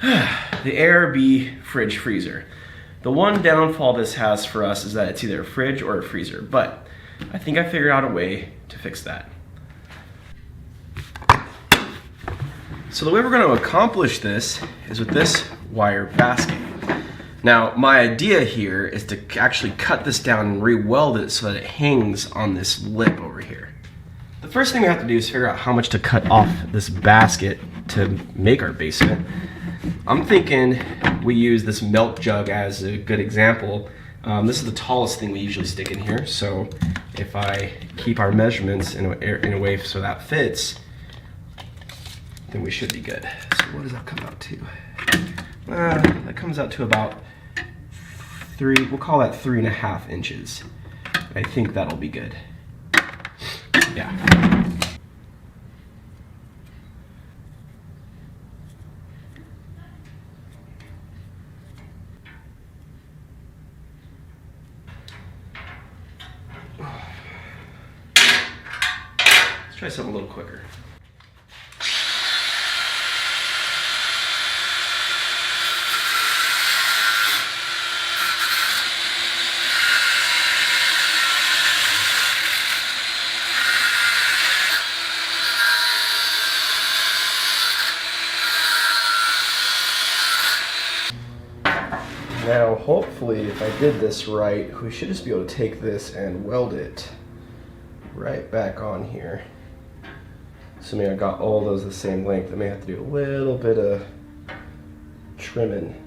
The ARB fridge freezer. The one downfall this has for us is that it's either a fridge or a freezer, but I think I figured out a way to fix that. So the way we're going to accomplish this is with this wire basket. Now, my idea here is to actually cut this down and re-weld it so that it hangs on this lip over here. The first thing we have to do is figure out how much to cut off this basket to make our basement. I'm thinking we use this milk jug as a good example. This is the tallest thing we usually stick in here, so if I keep our measurements in a way so that fits, then we should be good. So what does that come out to? That comes out to about we'll call that 3.5 inches. I think that'll be good. Yeah. Let's try something a little quicker. Now, hopefully, if I did this right, we should just be able to take this and weld it right back on here. Assuming I got all those the same length, I may have to do a little bit of trimming.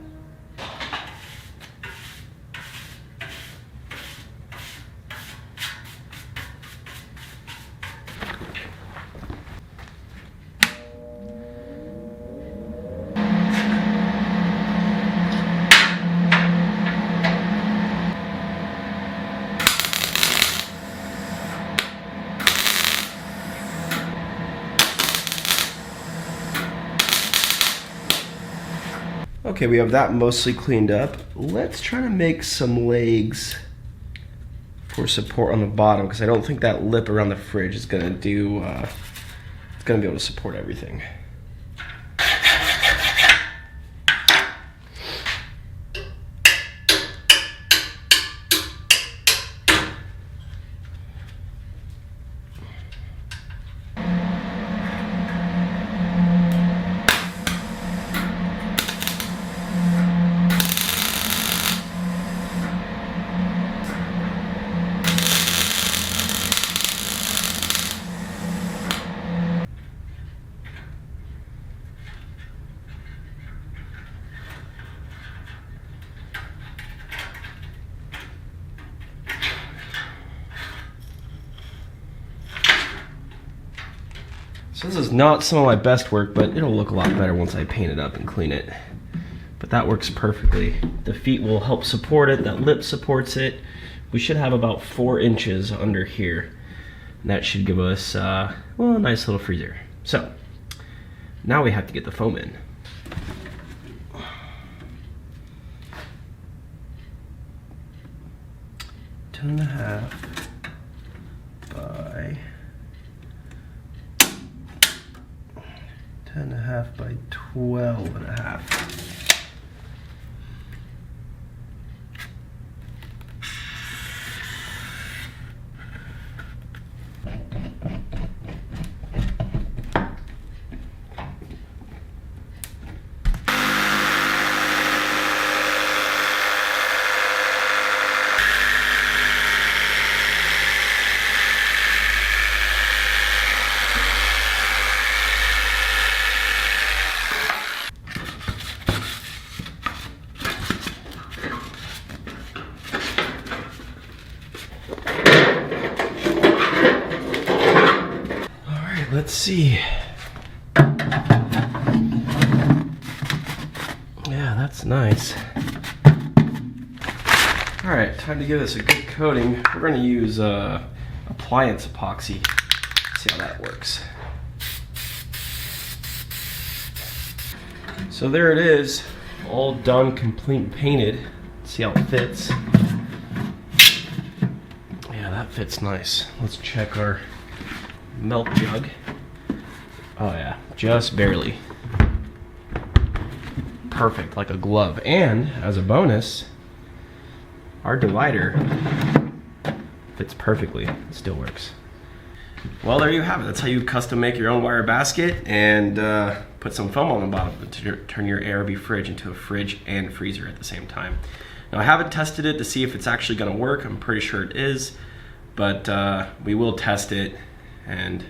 Okay, we have that mostly cleaned up. Let's try to make some legs for support on the bottom, because I don't think that lip around the fridge is gonna do, it's gonna be able to support everything. So this is not some of my best work, but it'll look a lot better once I paint it up and clean it. But that works perfectly. The feet will help support it, that lip supports it. We should have about 4 inches under here. And that should give us, well, a nice little freezer. So, now we have to get the foam in. Ten and a half by 10.5 by 12.5. Let's see. Yeah, that's nice. All right, time to give this a good coating. We're going to use appliance epoxy. See how that works. So there it is, all done, complete, and painted. See how it fits. Yeah, that fits nice. Let's check our milk jug. Oh yeah, just barely. perfect, like a glove. And as a bonus, our divider fits perfectly. It still works. Well, there you have it. That's how you custom make your own wire basket and put some foam on the bottom to turn your ARB fridge into a fridge and freezer at the same time. Now, I haven't tested it to see if it's actually going to work. I'm pretty sure it is, but we will test it and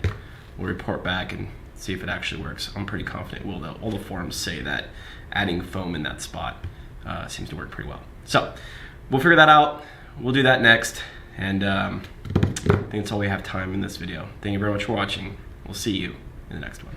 we'll report back and see if it actually works. I'm pretty confident it will, though. All the forums say that adding foam in that spot seems to work pretty well. So we'll figure that out. We'll do that next. And I think that's all we have time in this video. Thank you very much for watching. We'll see you in the next one.